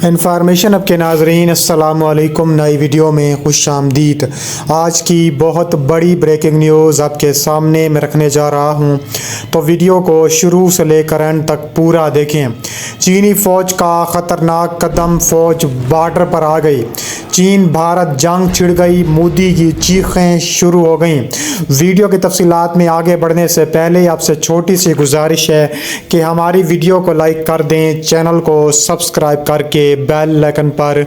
Information اب کے ناظرین السلام علیکم، نئی ویڈیو میں خوش آمدید۔ آج کی بہت بڑی بریکنگ نیوز آپ کے سامنے میں رکھنے جا رہا ہوں، تو ویڈیو کو شروع سے لے کر اینڈ تک پورا دیکھیں۔ چینی فوج کا خطرناک قدم، فوج بارڈر پر آ گئی، چین بھارت جنگ چھڑ گئی، مودی کی چیخیں شروع ہو گئیں۔ ویڈیو کی تفصیلات میں آگے بڑھنے سے پہلے آپ سے چھوٹی سی گزارش ہے کہ ہماری ویڈیو کو لائک کر دیں، چینل کو سبسکرائب کر کے بیل آئکن پر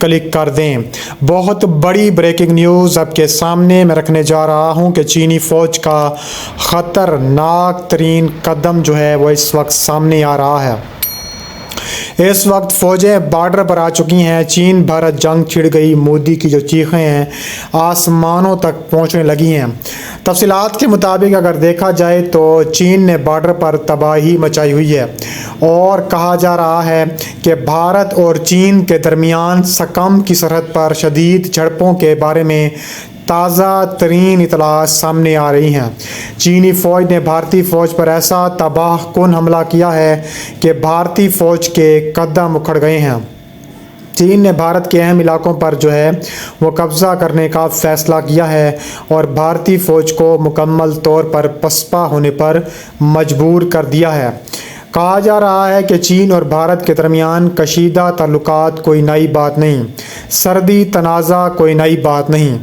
کلک کر دیں۔ بہت بڑی بریکنگ نیوز آپ کے سامنے میں رکھنے جا رہا ہوں کہ چینی فوج کا خطرناک ترین قدم جو ہے وہ اس وقت سامنے آ رہا ہے۔ اس وقت فوجیں بارڈر پر آ چکی ہیں، چین بھارت جنگ چھڑ گئی، مودی کی جو چیخیں ہیں آسمانوں تک پہنچنے لگی ہیں۔ تفصیلات کے مطابق اگر دیکھا جائے تو چین نے بارڈر پر تباہی مچائی ہوئی ہے، اور کہا جا رہا ہے کہ بھارت اور چین کے درمیان سکم کی سرحد پر شدید جھڑپوں کے بارے میں تازہ ترین اطلاعات سامنے آ رہی ہیں۔ چینی فوج نے بھارتی فوج پر ایسا تباہ کن حملہ کیا ہے کہ بھارتی فوج کے قدم اکھڑ گئے ہیں۔ چین نے بھارت کے اہم علاقوں پر جو ہے وہ قبضہ کرنے کا فیصلہ کیا ہے اور بھارتی فوج کو مکمل طور پر پسپا ہونے پر مجبور کر دیا ہے۔ کہا جا رہا ہے کہ چین اور بھارت کے درمیان کشیدہ تعلقات کوئی نئی بات نہیں، سرحدی تنازع کوئی نئی بات نہیں،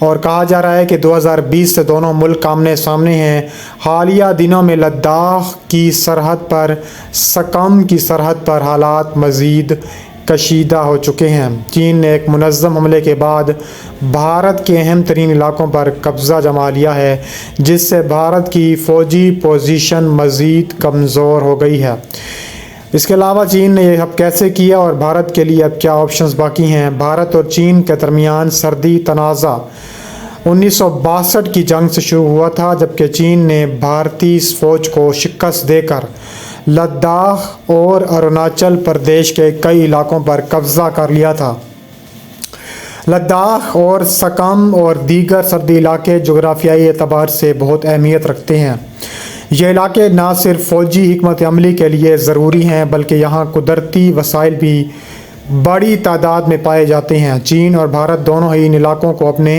اور کہا جا رہا ہے کہ 2020 سے دونوں ملک آمنے سامنے ہیں۔ حالیہ دنوں میں لداخ کی سرحد پر، سکم کی سرحد پر حالات مزید کشیدہ ہو چکے ہیں۔ چین نے ایک منظم حملے کے بعد بھارت کے اہم ترین علاقوں پر قبضہ جما لیا ہے، جس سے بھارت کی فوجی پوزیشن مزید کمزور ہو گئی ہے۔ اس کے علاوہ چین نے یہ اب کیسے کیا اور بھارت کے لیے اب کیا آپشنز باقی ہیں۔ بھارت اور چین کے درمیان سرحدی تنازع 1962 کی جنگ سے شروع ہوا تھا، جبکہ چین نے بھارتی فوج کو شکست دے کر لداخ اور اروناچل پردیش کے کئی علاقوں پر قبضہ کر لیا تھا۔ لداخ اور سکم اور دیگر سرحدی علاقے جغرافیائی اعتبار سے بہت اہمیت رکھتے ہیں۔ یہ علاقے نہ صرف فوجی حکمت عملی کے لیے ضروری ہیں بلکہ یہاں قدرتی وسائل بھی بڑی تعداد میں پائے جاتے ہیں۔ چین اور بھارت دونوں ہی ان علاقوں کو اپنے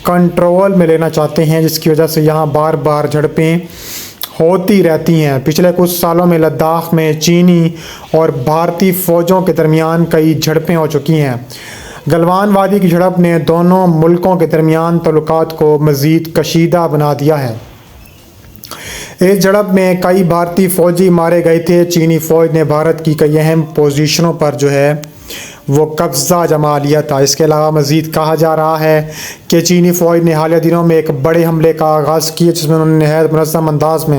کنٹرول میں لینا چاہتے ہیں، جس کی وجہ سے یہاں بار بار جھڑپیں ہوتی رہتی ہیں۔ پچھلے کچھ سالوں میں لداخ میں چینی اور بھارتی فوجوں کے درمیان کئی جھڑپیں ہو چکی ہیں۔ گلوان وادی کی جھڑپ نے دونوں ملکوں کے درمیان تعلقات کو مزید کشیدہ بنا دیا ہے۔ اس جھڑپ میں کئی بھارتی فوجی مارے گئے تھے۔ چینی فوج نے بھارت کی کئی اہم پوزیشنوں پر جو ہے وہ قبضہ جما لیا تھا۔ اس کے علاوہ مزید کہا جا رہا ہے کہ چینی فوج نے حالیہ دنوں میں ایک بڑے حملے کا آغاز کیا، جس میں انہوں نے نہایت منظم انداز میں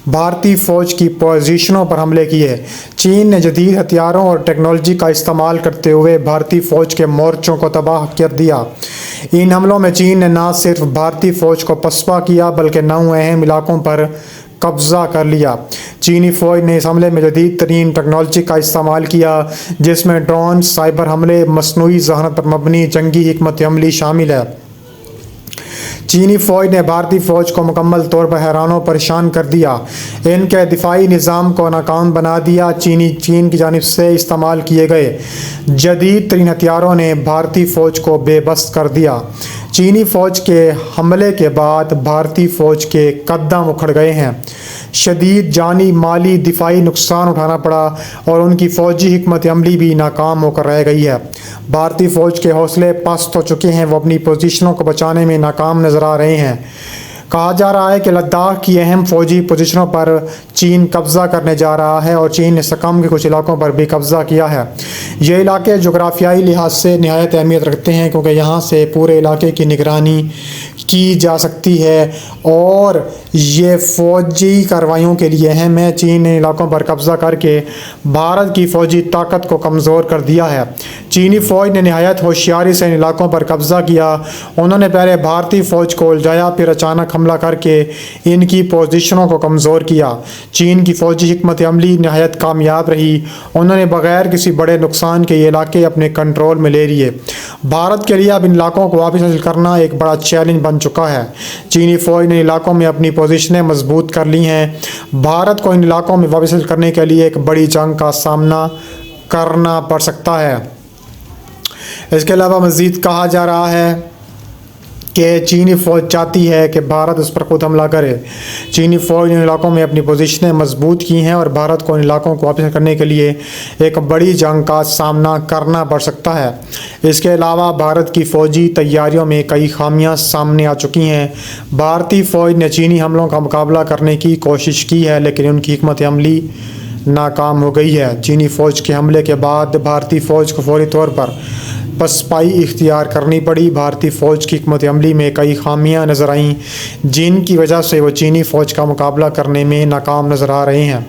بھارتی فوج کی پوزیشنوں پر حملے کیے۔ چین نے جدید ہتھیاروں اور ٹیکنالوجی کا استعمال کرتے ہوئے بھارتی فوج کے مورچوں کو تباہ کر دیا۔ ان حملوں میں چین نے نہ صرف بھارتی فوج کو پسپا کیا بلکہ 9 اہم علاقوں پر قبضہ کر لیا۔ چینی فوج نے اس حملے میں جدید ترین ٹیکنالوجی کا استعمال کیا، جس میں ڈرون، سائبر حملے، مصنوعی ذہانت پر مبنی جنگی حکمت عملی شامل ہے۔ چینی فوج نے بھارتی فوج کو مکمل طور پر حیران و پریشان کر دیا، ان کے دفاعی نظام کو ناکام بنا دیا۔ چین کی جانب سے استعمال کیے گئے جدید ترین ہتھیاروں نے بھارتی فوج کو بے بس کر دیا۔ چینی فوج کے حملے کے بعد بھارتی فوج کے قدم اکھڑ گئے ہیں، شدید جانی، مالی، دفاعی نقصان اٹھانا پڑا اور ان کی فوجی حکمت عملی بھی ناکام ہو کر رہ گئی ہے۔ بھارتی فوج کے حوصلے پست ہو چکے ہیں، وہ اپنی پوزیشنوں کو بچانے میں ناکام نظر آ رہے ہیں۔ کہا جا رہا ہے کہ لداخ کی اہم فوجی پوزیشنوں پر چین قبضہ کرنے جا رہا ہے اور چین نے سکم کے کچھ علاقوں پر بھی قبضہ کیا ہے۔ یہ علاقے جغرافیائی لحاظ سے نہایت اہمیت رکھتے ہیں کیونکہ یہاں سے پورے علاقے کی نگرانی کی جا سکتی ہے اور یہ فوجی کارروائیوں کے لیے اہم ہے۔ چین نے علاقوں پر قبضہ کر کے بھارت کی فوجی طاقت کو کمزور کر دیا ہے۔ چینی فوج نے نہایت ہوشیاری سے ان علاقوں پر قبضہ کیا۔ انہوں نے پہلے بھارتی فوج کو الجھایا، پھر اچانک حملہ کر کے ان کی پوزیشنوں کو کمزور کیا۔ چین کی فوجی حکمت عملی نہایت کامیاب رہی، انہوں نے بغیر کسی بڑے نقصان کے یہ علاقے اپنے کنٹرول میں لے لیے۔ بھارت کے لیے اب ان علاقوں کو واپس حاصل کرنا ایک بڑا چیلنج بن چکا ہے۔ چینی فوج نے علاقوں میں اپنی پوزیشنیں مضبوط کر لی ہیں۔ بھارت کو ان علاقوں میں واپس حاصل کرنے کے لیے ایک بڑی جنگ کا سامنا کرنا پڑ سکتا ہے۔ اس کے علاوہ مزید کہا جا رہا ہے کہ چینی فوج چاہتی ہے کہ بھارت اس پر خود حملہ کرے۔ چینی فوج نے ان علاقوں میں اپنی پوزیشنیں مضبوط کی ہیں اور بھارت کو ان علاقوں کو واپس کرنے کے لیے ایک بڑی جنگ کا سامنا کرنا پڑ سکتا ہے۔ اس کے علاوہ بھارت کی فوجی تیاریوں میں کئی خامیاں سامنے آ چکی ہیں۔ بھارتی فوج نے چینی حملوں کا مقابلہ کرنے کی کوشش کی ہے لیکن ان کی حکمت عملی ناکام ہو گئی ہے۔ چینی فوج کے حملے کے بعد بھارتی فوج کو فوری طور پر پسپائی اختیار کرنی پڑی۔ بھارتی فوج کی حکمت عملی میں کئی خامیاں نظر آئیں جن کی وجہ سے وہ چینی فوج کا مقابلہ کرنے میں ناکام نظر آ رہے ہیں۔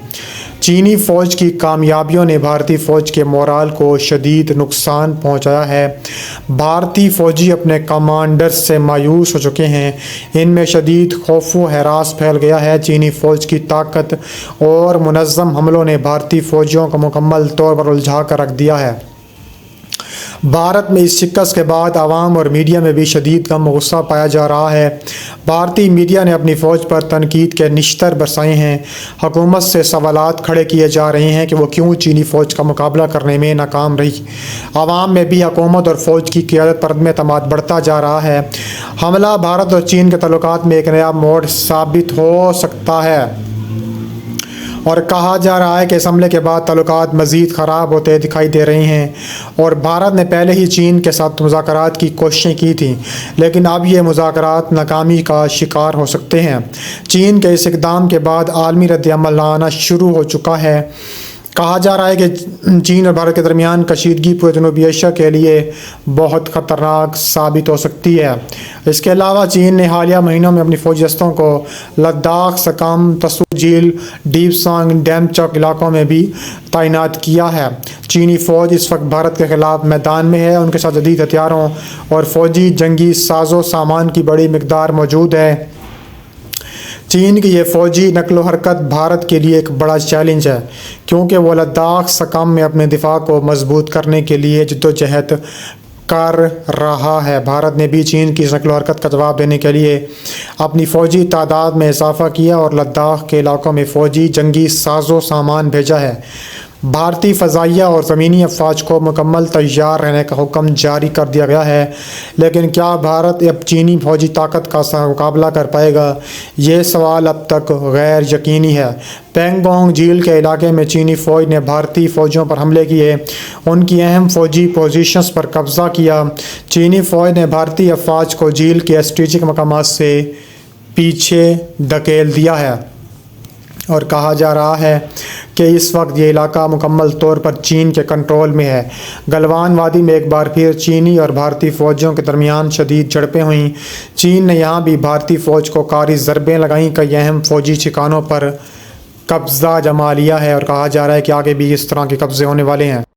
چینی فوج کی کامیابیوں نے بھارتی فوج کے مورال کو شدید نقصان پہنچایا ہے۔ بھارتی فوجی اپنے کمانڈر سے مایوس ہو چکے ہیں۔ ان میں شدید خوف و ہراس پھیل گیا ہے۔ چینی فوج کی طاقت اور منظم حملوں نے بھارتی فوجیوں کو مکمل طور پر الجھا کر رکھ دیا ہے۔ بھارت میں اس شکست کے بعد عوام اور میڈیا میں بھی شدید غم و غصہ پایا جا رہا ہے۔ بھارتی میڈیا نے اپنی فوج پر تنقید کے نشتر برسائے ہیں۔ حکومت سے سوالات کھڑے کیے جا رہے ہیں کہ وہ کیوں چینی فوج کا مقابلہ کرنے میں ناکام رہی۔ عوام میں بھی حکومت اور فوج کی قیادت پر عدم اعتماد بڑھتا جا رہا ہے۔ حملہ بھارت اور چین کے تعلقات میں ایک نیا موڑ ثابت ہو سکتا ہے اور کہا جا رہا ہے کہ اس حملے کے بعد تعلقات مزید خراب ہوتے دکھائی دے رہے ہیں اور بھارت نے پہلے ہی چین کے ساتھ مذاکرات کی کوششیں کی تھیں لیکن اب یہ مذاکرات ناکامی کا شکار ہو سکتے ہیں۔ چین کے اس اقدام کے بعد عالمی رد عمل آنا شروع ہو چکا ہے۔ کہا جا رہا ہے کہ چین اور بھارت کے درمیان کشیدگی پورے جنوبی ایشیا کے لیے بہت خطرناک ثابت ہو سکتی ہے۔ اس کے علاوہ چین نے حالیہ مہینوں میں اپنی فوجی دستوں کو لداخ، سکم، تسو جھیل، ڈیپ سانگ، ڈیم چوک علاقوں میں بھی تعینات کیا ہے۔ چینی فوج اس وقت بھارت کے خلاف میدان میں ہے۔ ان کے ساتھ جدید ہتھیاروں اور فوجی جنگی ساز و سامان کی بڑی مقدار موجود ہے۔ چین کی یہ فوجی نقل و حرکت بھارت کے لیے ایک بڑا چیلنج ہے کیونکہ وہ لداخ سکم میں اپنے دفاع کو مضبوط کرنے کے لیے جدوجہد کر رہا ہے۔ بھارت نے بھی چین کی اس نقل و حرکت کا جواب دینے کے لیے اپنی فوجی تعداد میں اضافہ کیا اور لداخ کے علاقوں میں فوجی جنگی ساز و سامان بھیجا ہے۔ بھارتی فضائیہ اور زمینی افواج کو مکمل تیار رہنے کا حکم جاری کر دیا گیا ہے لیکن کیا بھارت اب چینی فوجی طاقت کا مقابلہ کر پائے گا؟ یہ سوال اب تک غیر یقینی ہے۔ پینگ گونگ جھیل کے علاقے میں چینی فوج نے بھارتی فوجیوں پر حملے کیے، ان کی اہم فوجی پوزیشنز پر قبضہ کیا۔ چینی فوج نے بھارتی افواج کو جھیل کے اسٹریٹجک مقامات سے پیچھے دھکیل دیا ہے اور کہا جا رہا ہے کہ اس وقت یہ علاقہ مکمل طور پر چین کے کنٹرول میں ہے۔ گلوان وادی میں ایک بار پھر چینی اور بھارتی فوجیوں کے درمیان شدید جھڑپیں ہوئیں۔ چین نے یہاں بھی بھارتی فوج کو کاری ضربیں لگائیں، کئی اہم فوجی ٹھکانوں پر قبضہ جما لیا ہے اور کہا جا رہا ہے کہ آگے بھی اس طرح کے قبضے ہونے والے ہیں۔